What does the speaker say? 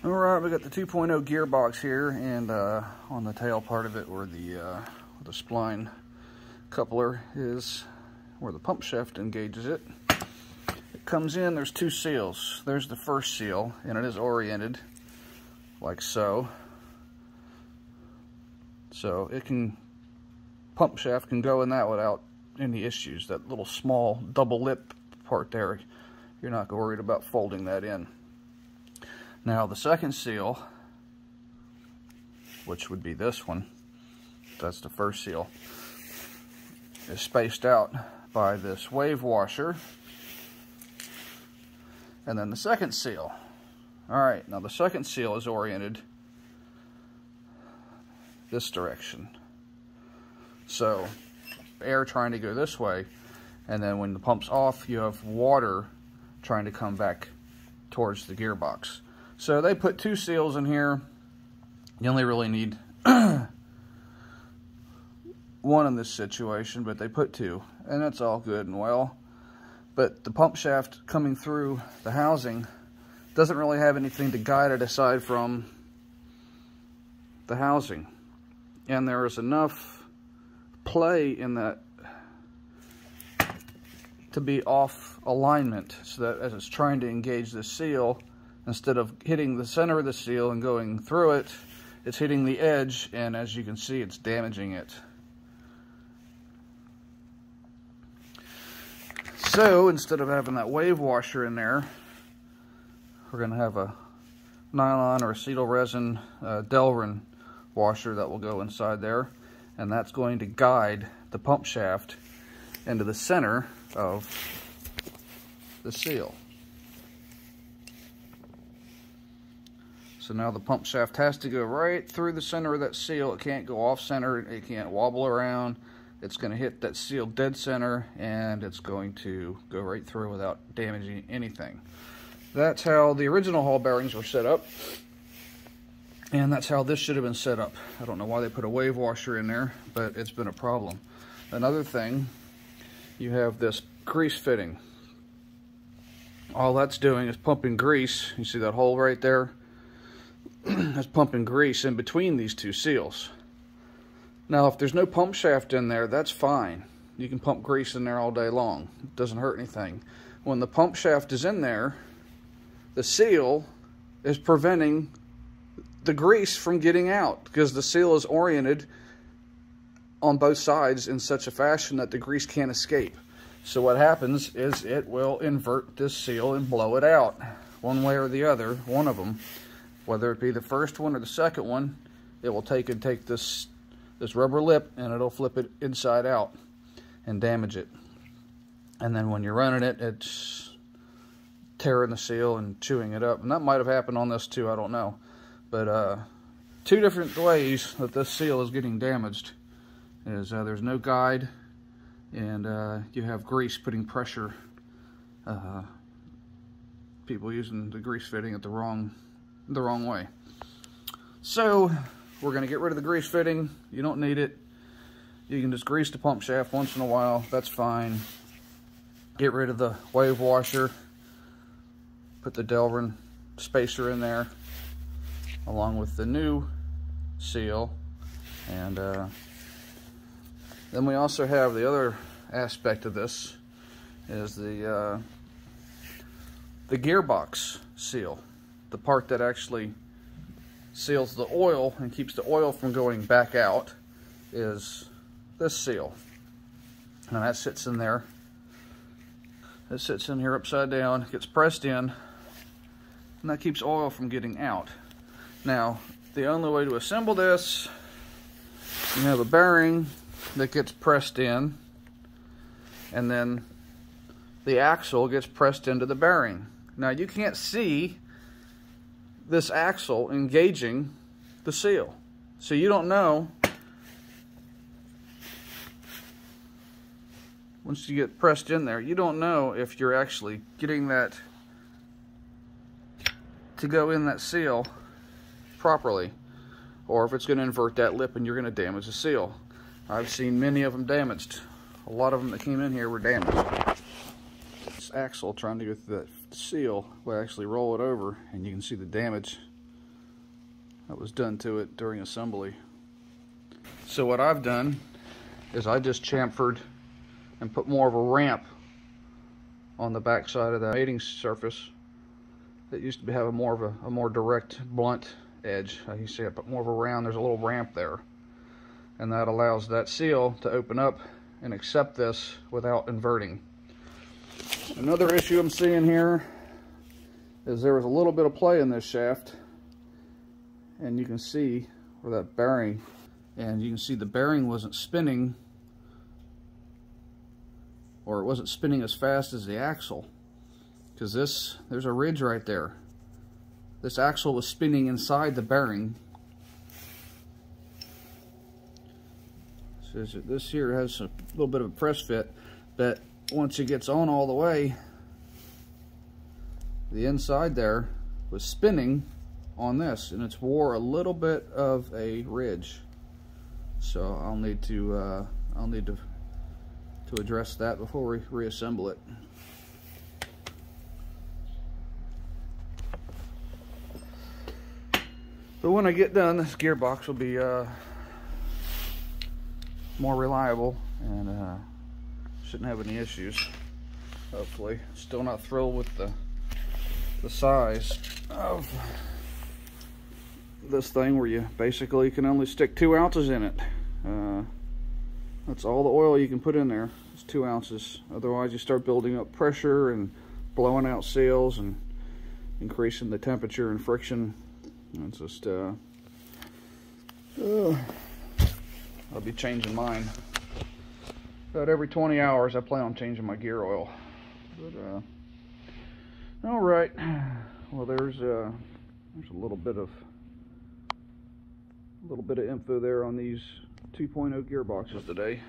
Alright, we got the 2.0 gearbox here, and on the tail part of it, where the spline coupler is, where the pump shaft engages it. It comes in, there's two seals. There's the first seal, and it is oriented like so. So it can, pump shaft can go in that without any issues. That little small double lip part there, you're not worried about folding that in. Now the second seal, which would be this one, that's the first seal, is spaced out by this wave washer. And then the second seal. Alright, now the second seal is oriented this direction. So air trying to go this way, and then when the pump's off, you have water trying to come back towards the gearbox. So they put two seals in here. You only really need one in this situation, but they put two, and that's all good and well. But the pump shaft coming through the housing doesn't really have anything to guide it aside from the housing. And there is enough play in that to be off alignment, so that as it's trying to engage the seal, instead of hitting the center of the seal and going through it, it's hitting the edge, and as you can see, it's damaging it. So instead of having that wave washer in there, we're going to have a nylon or acetyl resin Delrin washer that will go inside there, and that's going to guide the pump shaft into the center of the seal. So now the pump shaft has to go right through the center of that seal. It can't go off center, it can't wobble around. It's going to hit that seal dead center, and it's going to go right through without damaging anything. That's how the original hall bearings were set up, and that's how this should have been set up. I don't know why they put a wave washer in there, but it's been a problem. Another thing, you have this grease fitting. All that's doing is pumping grease. You see that hole right there? It's pumping grease in between these two seals. Now, if there's no pump shaft in there, that's fine. You can pump grease in there all day long. It doesn't hurt anything. When the pump shaft is in there, the seal is preventing the grease from getting out, because the seal is oriented on both sides in such a fashion that the grease can't escape. So what happens is it will invert this seal and blow it out. One way or the other, one of them. Whether it be the first one or the second one, it will take this rubber lip, and it'll flip it inside out and damage it. And then when you're running it, it's tearing the seal and chewing it up. And that might have happened on this too, I don't know. But two different ways that this seal is getting damaged is there's no guide, and you have grease putting pressure. People using the grease fitting it the wrong way. So we're going to get rid of the grease fitting. You don't need it. You can just grease the pump shaft once in a while. That's fine. Get rid of the wave washer. Put the Delrin spacer in there, along with the new seal. And then we also have the other aspect of this, is the gearbox seal. The part that actually seals the oil and keeps the oil from going back out is this seal. And that sits in there. It sits in here upside down, gets pressed in, and that keeps oil from getting out. Now, the only way to assemble this, you have a bearing that gets pressed in, and then the axle gets pressed into the bearing. Now, you can't see this axle engaging the seal, so you don't know, once you get pressed in there, you don't know if you're actually getting that to go in that seal properly, or if it's going to invert that lip and you're going to damage the seal. I've seen many of them damaged. A lot of them that came in here were damaged. This axle trying to go through that seal will actually roll it over, and you can see the damage that was done to it during assembly. So what I've done is I just chamfered and put more of a ramp on the back side of that mating surface. That used to have a more direct, blunt edge. You see I put more of a round, there's a little ramp there. And that allows that seal to open up and accept this without inverting. Another issue I'm seeing here is there was a little bit of play in this shaft, and you can see where that bearing, and you can see the bearing wasn't spinning, or it wasn't spinning as fast as the axle, because there's a ridge right there. This axle was spinning inside the bearing. So this here has a little bit of a press fit, but once it gets on all the way, the inside there was spinning on this, and it's wore a little bit of a ridge. So I'll need to address that before we reassemble it. But when I get done, this gearbox will be more reliable and shouldn't have any issues, hopefully. Still not thrilled with the size of this thing, where you basically can only stick 2 ounces in it. That's all the oil you can put in there. It's 2 ounces. Otherwise you start building up pressure and blowing out seals and increasing the temperature and friction. It's just I'll be changing mine about every 20 hours. I plan on changing my gear oil. But all right, well, there's a little bit of info there on these 2.0 gearboxes today.